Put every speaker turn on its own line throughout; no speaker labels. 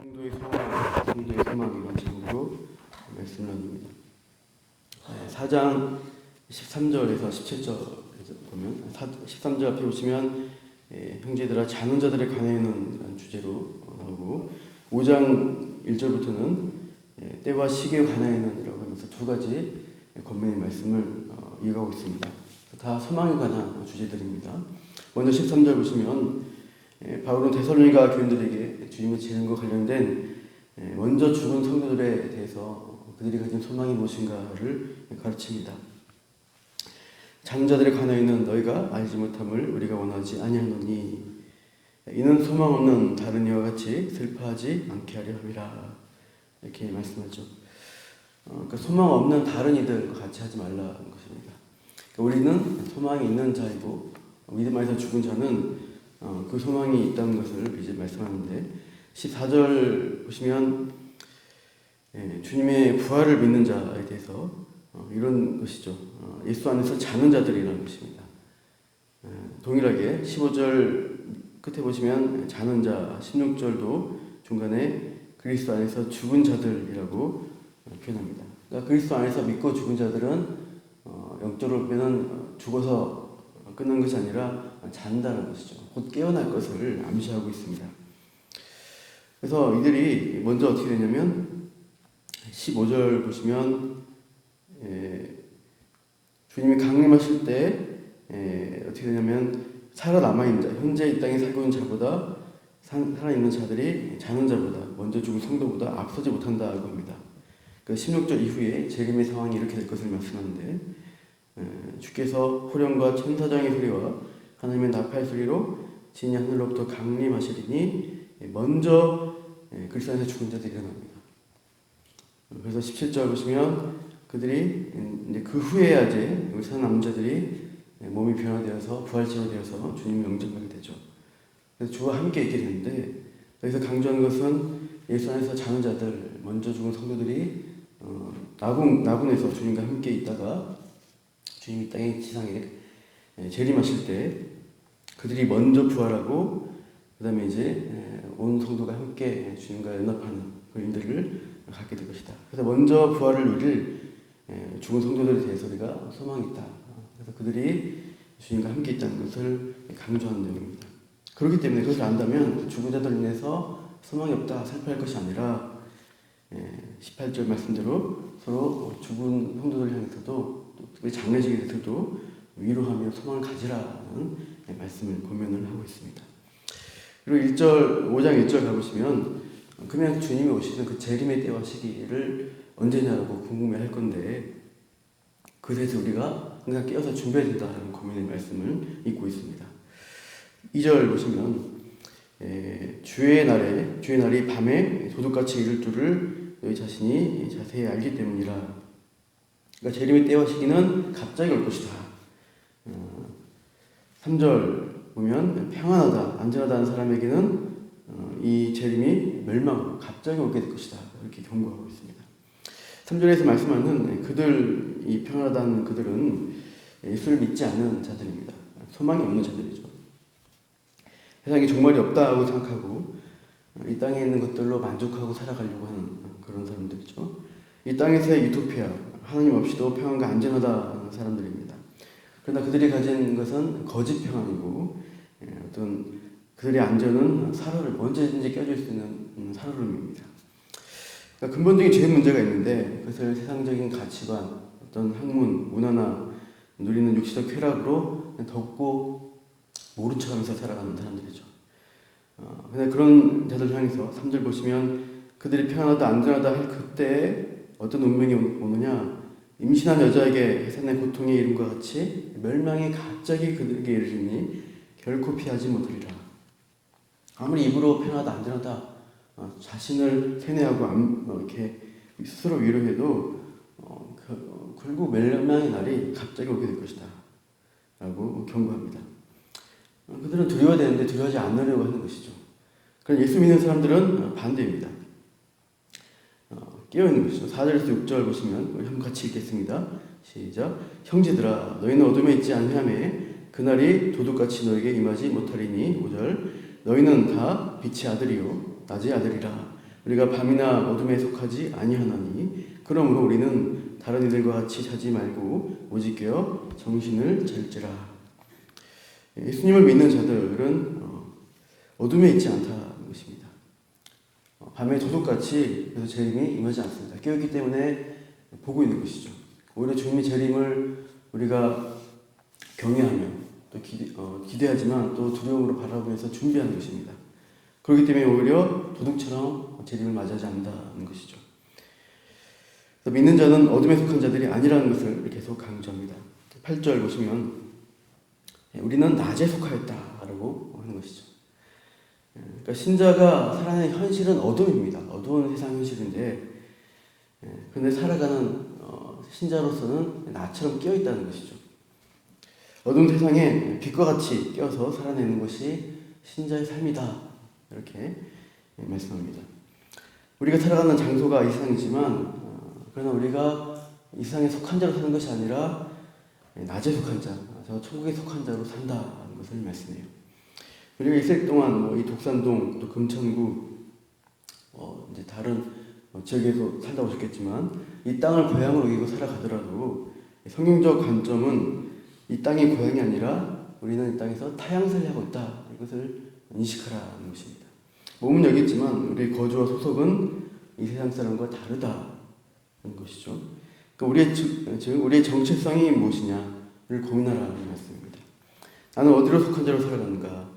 성도의 소망 이런 제목으로 말씀을 나눕니다. 4장 13절에서 17절에서 보면 13절 앞에 보시면 형제들아 자는 자들에 관하여는 주제로 나오고 5장 1절부터는 때와 시기에 관하여는이라고 하면서 두 가지 권면의 말씀을 이어가고 있습니다. 다 소망에 관한 주제들입니다. 먼저 13절 보시면 바울은 데살로니가 교인들에게 주님의 재림과 관련된 먼저 죽은 성도들에 대해서 그들이 가진 소망이 무엇인가를 가르칩니다. 자는 자들에 관하여는 너희가 알지 못함을 우리가 원하지 아니하노니 이는 소망 없는 다른 이와 같이 슬퍼하지 않게 하려 함이라. 이렇게 말씀하죠. 그러니까 소망 없는 다른 이들과 같이 하지 말라는 것입니다. 그러니까 우리는 소망이 있는 자이고 믿음 안에서 죽은 자는 그 소망이 있다는 것을 이제 말씀하는데 14절 보시면 주님의 부활을 믿는 자에 대해서 이런 것이죠. 예수 안에서 자는 자들이라는 것입니다. 동일하게 15절 끝에 보시면 자는 자, 16절도 중간에 그리스도 안에서 죽은 자들이라고 표현합니다. 그러니까 그리스도 안에서 믿고 죽은 자들은 영적으로 보면 죽어서 끝난 것이 아니라 잔다는 것이죠. 곧 깨어날 것을 암시하고 있습니다. 그래서 이들이 먼저 어떻게 되냐면 15절 보시면 주님이 강림하실 때 어떻게 되냐면 살아남아있는 자, 현재 이 땅에 살고 있는 자보다 살아있는 자들이 자는 자보다 먼저 죽은 성도보다 앞서지 못한다고 합니다. 그 16절 이후에 재림의 상황이 이렇게 될 것을 말씀하는데 주께서 호령과 천사장의 소리와 하나님의 나팔 소리로 진이 하늘로부터 강림하시리니 먼저 그리스도 안에서 죽은 자들이 일어납니다. 그래서 17절 보시면 그들이 이제 그 후에야지 우리 살아남은 자들이 몸이 변화되어서 부활체로 되어서 주님을 영접하게 되죠. 그래서 주와 함께 있게 되는데 여기서 강조하는 것은 예수 안에서 자는 자들, 먼저 죽은 성도들이 나군에서 주님과 함께 있다가 주님이 땅의 지상에 재림하실 때 그들이 먼저 부활하고 그 다음에 이제 온 성도가 함께 주님과 연합하는 그런 일들을 갖게 될 것이다. 그래서 먼저 부활을 누릴 죽은 성도들에 대해서 우리가 소망이 있다. 그래서 그들이 주님과 함께 있다는 것을 강조하는 내용입니다. 그렇기 때문에 그것을 안다면 죽은 자들 인해서 소망이 없다, 슬퍼할 것이 아니라 18절 말씀대로 서로 죽은 성도들 향해서도 우리 장례식에 대해서도 위로하며 소망을 가지라는 말씀을 권면을 하고 있습니다. 그리고 5장 1절 가보시면 그냥 주님이 오시는 그 재림의 때와 시기를 언제냐고 궁금해할 건데 그래서 우리가 항상 깨어서 준비해야 된다는 고민의 말씀을 읽고 있습니다. 2절 보시면 주의 날이 밤에 도둑같이 이를 줄을 너희 자신이 자세히 알기 때문이라. 그러니까 재림의 때와 시기는 갑자기 올 것이다. 3절 보면 평안하다, 안전하다는 사람에게는 이 재림이 멸망, 갑자기 오게 될 것이다. 이렇게 경고하고 있습니다. 3절에서 말씀하는 이 평안하다는 그들은 예수를 믿지 않는 자들입니다. 소망이 없는 자들이죠. 세상에 종말이 없다고 생각하고 이 땅에 있는 것들로 만족하고 살아가려고 하는 그런 사람들이죠. 이 땅에서의 유토피아, 하나님 없이도 평안과 안전하다는 사람들입니다. 그러나 그들이 가진 것은 거짓 평안이고 어떤 그들의 안전은 살얼음, 언제든지 깨질 수 있는 살얼음입니다. 그러니까 근본적인 죄 문제가 있는데 그것을 세상적인 가치관, 어떤 학문, 문화나 누리는 육시적 쾌락으로 덮고 모른 척하면서 살아가는 사람들이죠. 근데 그런 자들 향해서 3절 보시면 그들이 평안하다, 안전하다 할 그때 어떤 운명이 오느냐? 임신한 여자에게 해산의 고통에 이름과 같이 멸망이 갑자기 그들에게 이르리니 결코 피하지 못하리라. 아무리 입으로 평안하다, 안전하다 자신을 세뇌하고 이렇게 스스로 위로해도 결국 멸망의 날이 갑자기 오게 될 것이다 라고 경고합니다. 그들은 두려워야 되는데 두려워하지 않으려고 하는 것이죠. 그럼 예수 믿는 사람들은 반대입니다. 깨어있는 것이죠. 4절에서 6절 보시면 우리 한번 같이 읽겠습니다. 시작. 형제들아 너희는 어둠에 있지 아니하매 그날이 도둑같이 너에게 임하지 못하리니. 5절. 너희는 다 빛의 아들이요 낮의 아들이라. 우리가 밤이나 어둠에 속하지 아니하나니 그러므로 우리는 다른 이들과 같이 자지 말고 오직 깨어 정신을 차릴지라. 예수님을 믿는 자들은 어둠에 있지 않다는 것입니다. 밤에 도둑같이 그래서 재림이 임하지 않습니다. 깨어있기 때문에 보고 있는 것이죠. 오히려 주님의 재림을 우리가 경외하며 또 기대하지만 또 두려움으로 바라보면서 준비하는 것입니다. 그렇기 때문에 오히려 도둑처럼 재림을 맞이하지 않는다는 것이죠. 믿는 자는 어둠에 속한 자들이 아니라는 것을 계속 강조합니다. 8절 보시면 우리는 낮에 속하였다라고 하는 것이죠. 그러니까 신자가 살아가는 현실은 어둠입니다. 어두운 세상 현실인데 그런데 살아가는 신자로서는 낮처럼 깨어있다는 것이죠. 어두운 세상에 빛과 같이 깨어서 살아내는 것이 신자의 삶이다. 이렇게 말씀합니다. 우리가 살아가는 장소가 이 세상이지만 그러나 우리가 이 세상에 속한 자로 사는 것이 아니라 낮에 속한 자, 저 천국에 속한 자로 산다는 것을 말씀해요. 우리가 있을 동안 이 독산동 또 금천구 이제 다른 지역에서 살다 오셨겠지만 이 땅을 고향으로 여기고 살아가더라도 성경적 관점은 이 땅이 고향이 아니라 우리는 이 땅에서 타향살이 하고 있다. 이것을 인식하라는 것입니다. 몸은 여기 있지만 우리의 거주와 소속은 이 세상 사람과 다르다는 것이죠. 그러니까 우리의 정체성이 무엇이냐를 고민하라는 말씀입니다. 나는 어디로 속한 자로 살아가는가?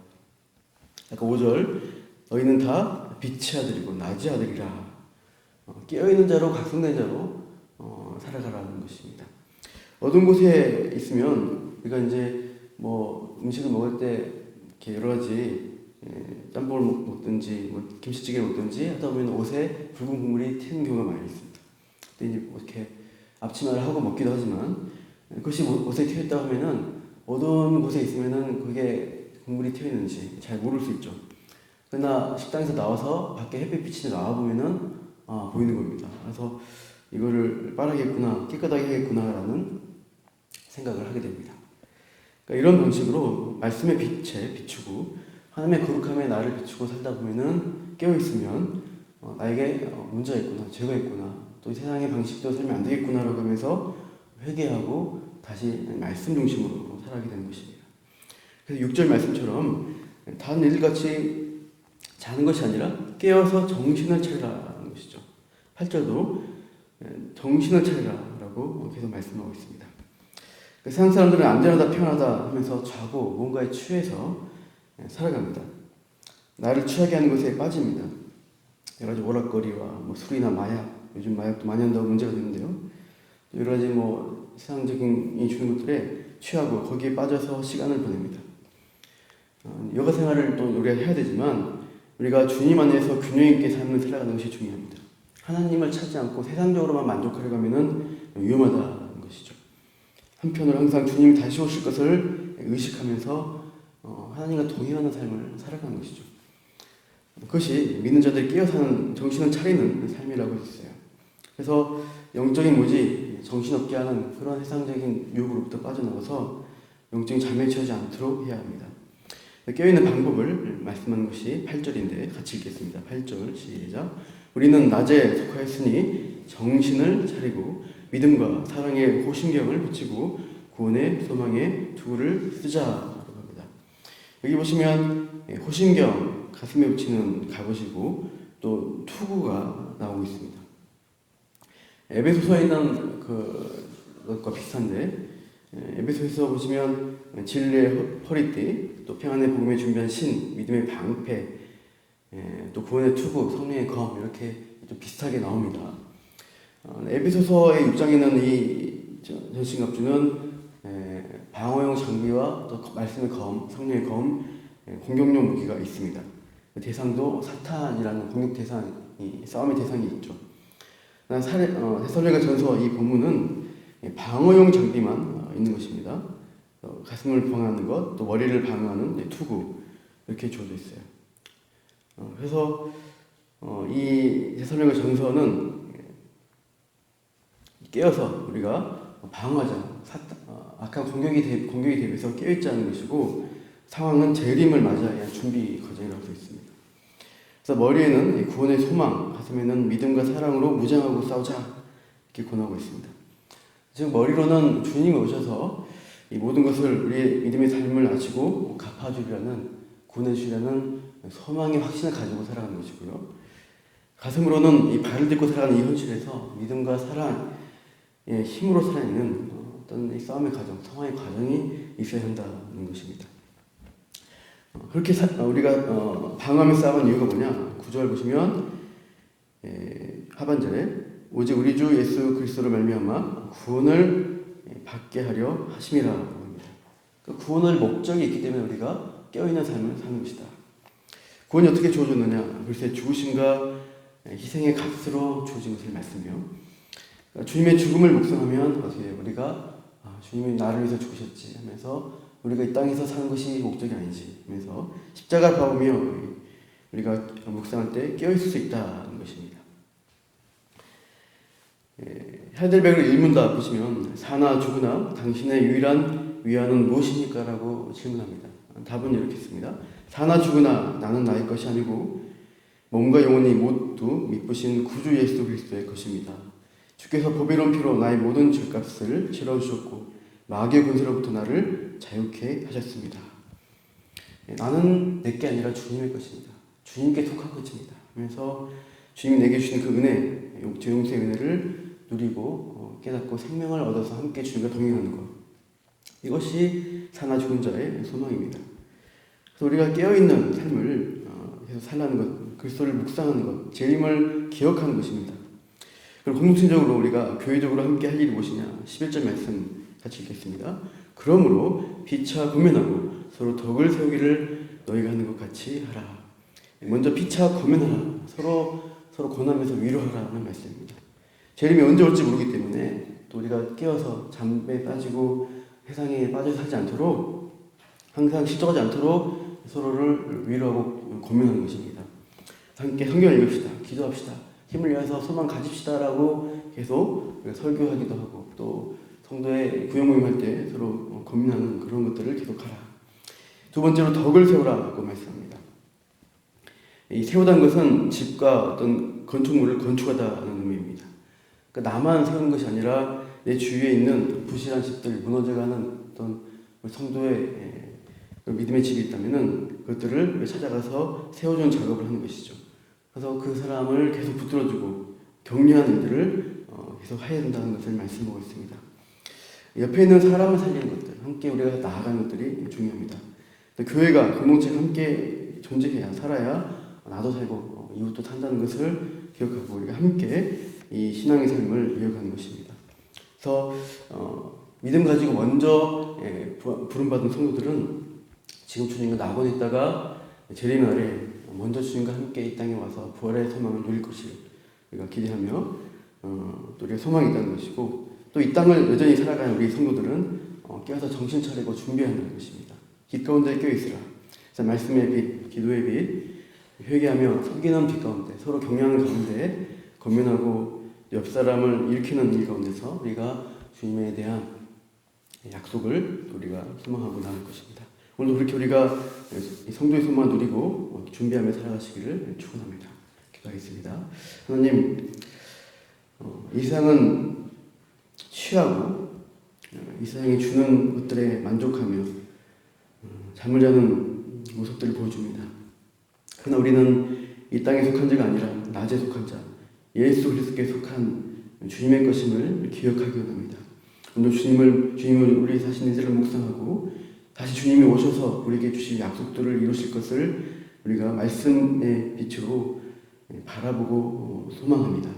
아까 5절 너희는 다 빛의 아들이고 낮의 아들이라. 깨어있는 자로 각성된 자로 살아가라는 것입니다. 어두운 곳에 있으면 우리가 이제 음식을 먹을 때 이렇게 여러 가지 짬뽕을 먹든지 김치찌개를 먹든지 하다 보면 옷에 붉은 국물이 튀는 경우가 많이 있습니다. 근데 이제 이렇게 앞치마를 하고 먹기도 하지만 그것이 옷에 튀었다고 하면은 어두운 곳에 있으면은 그게 국물이 튀어 있는지 잘 모를 수 있죠. 그러나 식당에서 나와서 밖에 햇빛 비치는 나와 보면은 보이는 겁니다. 그래서 이거를 빨아야겠구나, 깨끗하게 해야겠구나라는 생각을 하게 됩니다. 그러니까 이런 방식으로 말씀의 빛에 비추고 하나님의 거룩함에 나를 비추고 살다 보면은 깨어있으면 나에게 문제가 있구나, 죄가 있구나, 또 세상의 방식대로 살면 안 되겠구나라고 하면서 회개하고 다시 말씀 중심으로 살아가게 되는 것입니다. 그래서 6절 말씀처럼 다른 일같이 자는 것이 아니라 깨어서 정신을 차리라는 것이죠. 8절도 정신을 차리라라고 계속 말씀하고 있습니다. 세상 사람들은 안전하다 평안하다 하면서 자고 뭔가에 취해서 살아갑니다. 나를 취하게 하는 것에 빠집니다. 여러 가지 오락거리와 술이나 마약, 요즘 마약도 많이 한다고 문제가 되는데요. 여러 가지 세상적인 이 주는 것들에 취하고 거기에 빠져서 시간을 보냅니다. 여가 생활을 또 우리가 해야 되지만 우리가 주님 안에서 균형 있게 삶을 살아가는 것이 중요합니다. 하나님을 찾지 않고 세상적으로만 만족하려고 하면은 위험하다는 것이죠. 한편으로 항상 주님이 다시 오실 것을 의식하면서 하나님과 동행하는 삶을 살아가는 것이죠. 그것이 믿는 자들이 깨어 사는 정신을 차리는 삶이라고 했어요. 그래서 영적인 무지, 정신없게 하는 그런 세상적인 유혹으로부터 빠져나와서 영적인 잠에 취하지 않도록 해야 합니다. 깨어있는 방법을 말씀하는 것이 8절인데 같이 읽겠습니다. 8절 시작. 우리는 낮에 속하였으니 정신을 차리고 믿음과 사랑의 호심경을 붙이고 구원의 소망의 투구를 쓰자라고 합니다. 여기 보시면 호심경 가슴에 붙이는 갑옷이고 또 투구가 나오고 있습니다. 에베소서에 있는 그것과 비슷한데 에베소에서 보시면 진리의 허리띠, 또 평안의 복음에 준비한 신, 믿음의 방패, 또 구원의 투구, 성령의 검 이렇게 좀 비슷하게 나옵니다. 에베소서의 6장에는 이 전신갑주는 방어용 장비와 또 말씀의 검, 성령의 검, 공격용 무기가 있습니다. 대상도 사탄이라는 공격 대상이, 싸움의 대상이 있죠. 데살로니가 전서 이 본문은 방어용 장비만 있는 것입니다. 가슴을 방어하는 것, 또 머리를 방어하는 투구 이렇게 주어져 있어요. 그래서 이 데살로니가 전서는 깨어서 우리가 방어하자, 악한 공격이 대비해서 깨어있지 않은 것이고 상황은 재림을 맞이해야 준비 과정이라고 되어 있습니다. 그래서 머리에는 이 구원의 소망, 가슴에는 믿음과 사랑으로 무장하고 싸우자 이렇게 권하고 있습니다. 즉 머리로는 주님이 오셔서 이 모든 것을 우리의 믿음의 삶을 아시고 갚아주려는, 구원해주려는 소망의 확신을 가지고 살아가는 것이고요. 가슴으로는 이 발을 딛고 살아가는 이 현실에서 믿음과 사랑의 힘으로 살아내는 어떤 이 싸움의 과정, 성화의 과정이 있어야 한다는 것입니다. 그렇게 우리가 방어하며 싸우는 이유가 뭐냐? 9절 보시면 하반절에 오직 우리 주 예수 그리스도로 말미암아 구원을 받게 하려 하심이라고 합니다. 그 구원을 목적이 있기 때문에 우리가 깨어있는 삶을 사는 것이다. 구원이 어떻게 주어졌느냐? 글쎄 죽으심과 희생의 값으로 주어진 것을 말씀해요. 그러니까 주님의 죽음을 묵상하면 어떻게 우리가 주님이 나를 위해서 죽으셨지 하면서 우리가 이 땅에서 사는 것이 목적이 아니지 하면서 십자가 봐오며 우리가 묵상할 때 깨어있을 수 있다는 것입니다. 하이델베르 일문답 보시면 사나 죽으나 당신의 유일한 위안은 무엇입니까? 라고 질문합니다. 답은 이렇게 있습니다. 사나 죽으나 나는 나의 것이 아니고 몸과 영혼이 모두 미쁘신 구주 예수 그리스도의 것입니다. 주께서 보배로운 피로 나의 모든 죄값을 치러주셨고 마귀의 권세로부터 나를 자유케 하셨습니다. 나는 내게 아니라 주님의 것입니다. 주님께 속한 것입니다. 그래서 주님이 내게 주신 그 은혜, 죄 용서의 은혜를 누리고 깨닫고 생명을 얻어서 함께 주님과 동행하는 것, 이것이 사나 죽은 자의 소망입니다. 그래서 우리가 깨어있는 삶을 계속 살라는 것, 그리스도를 묵상하는 것, 재림을 기억하는 것입니다. 그리고 공동체적으로 우리가 교회적으로 함께 할 일이 무엇이냐? 11절 말씀 같이 읽겠습니다. 그러므로 피차 고면하고 서로 덕을 세우기를 너희가 하는 것 같이 하라. 먼저 피차 고면하라. 서로 권하면서 위로하라는 말씀입니다. 재림이 언제 올지 모르기 때문에 또 우리가 깨어서 잠에 빠지고 세상에 빠져 살지 않도록, 항상 시적하지 않도록 서로를 위로하고 고면하는 것입니다. 함께 성경을 읽읍시다. 기도합시다. 힘을 내어서 소망 가집시다라고 계속 설교하기도 하고 또 성도의 구역 모임할 때 서로 고민하는 그런 것들을 계속하라. 두 번째로 덕을 세우라고 말씀합니다. 이 세우다는 것은 집과 어떤 건축물을 건축하다는 의미입니다. 그러니까 나만 세우는 것이 아니라 내 주위에 있는 부실한 집들, 무너져가는 어떤 성도의 믿음의 집이 있다면은 그것들을 찾아가서 세워주는 작업을 하는 것이죠. 그래서 그 사람을 계속 붙들어주고 격려하는 일들을 계속 해야 된다는 것을 말씀하고 있습니다. 옆에 있는 사람을 살리는 것들, 함께 우리가 나아가는 것들이 중요합니다. 교회가, 공동체가 함께 존재해야, 살아야 나도 살고 이웃도 산다는 것을 기억하고 우리가 함께 이 신앙의 삶을 이어가는 것입니다. 그래서 믿음 가지고 먼저 부름받은 성도들은 지금 주님과 낙원에 있다가 재림 날에 먼저 주님과 함께 이 땅에 와서 부활의 소망을 누릴 것을 우리가 기대하며 또 우리가 소망이 있다는 것이고, 또 이 땅을 여전히 살아가는 우리 성도들은 깨어서 정신 차리고 준비하는 것입니다. 빛 가운데 껴있으라. 그래서 말씀의 빛, 기도의 빛, 회개하며 섬기는 빛 가운데 서로 격려하는 가운데 권면하고 옆 사람을 일으키는 일 가운데서 우리가 주님에 대한 약속을 우리가 소망하고 나갈 것입니다. 오늘도 그렇게 우리가 성도의 소망을 누리고 준비하며 살아가시기를 축원합니다. 기도하겠습니다. 하나님, 이 세상은 취하고 이 세상이 주는 것들에 만족하며 잠을 자는 모습들을 보여줍니다. 그러나 우리는 이 땅에 속한 자가 아니라 낮에 속한 자, 예수 그리스도께 속한 주님의 것임을 기억하기 원합니다. 오늘 주님을 우리 자신의 인생을 묵상하고 다시 주님이 오셔서 우리에게 주실 약속들을 이루실 것을 우리가 말씀의 빛으로 바라보고 소망합니다.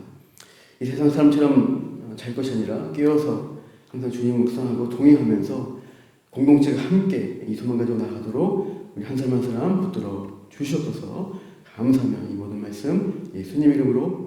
이 세상 사람처럼 잘 것이 아니라 깨어서 항상 주님을 묵상하고 동행하면서 공동체가 함께 이 소망 가지고 나가도록 우리 한 사람 한 사람 붙들어 주시옵소서. 감사하며 이 모든 말씀 예수님 이름으로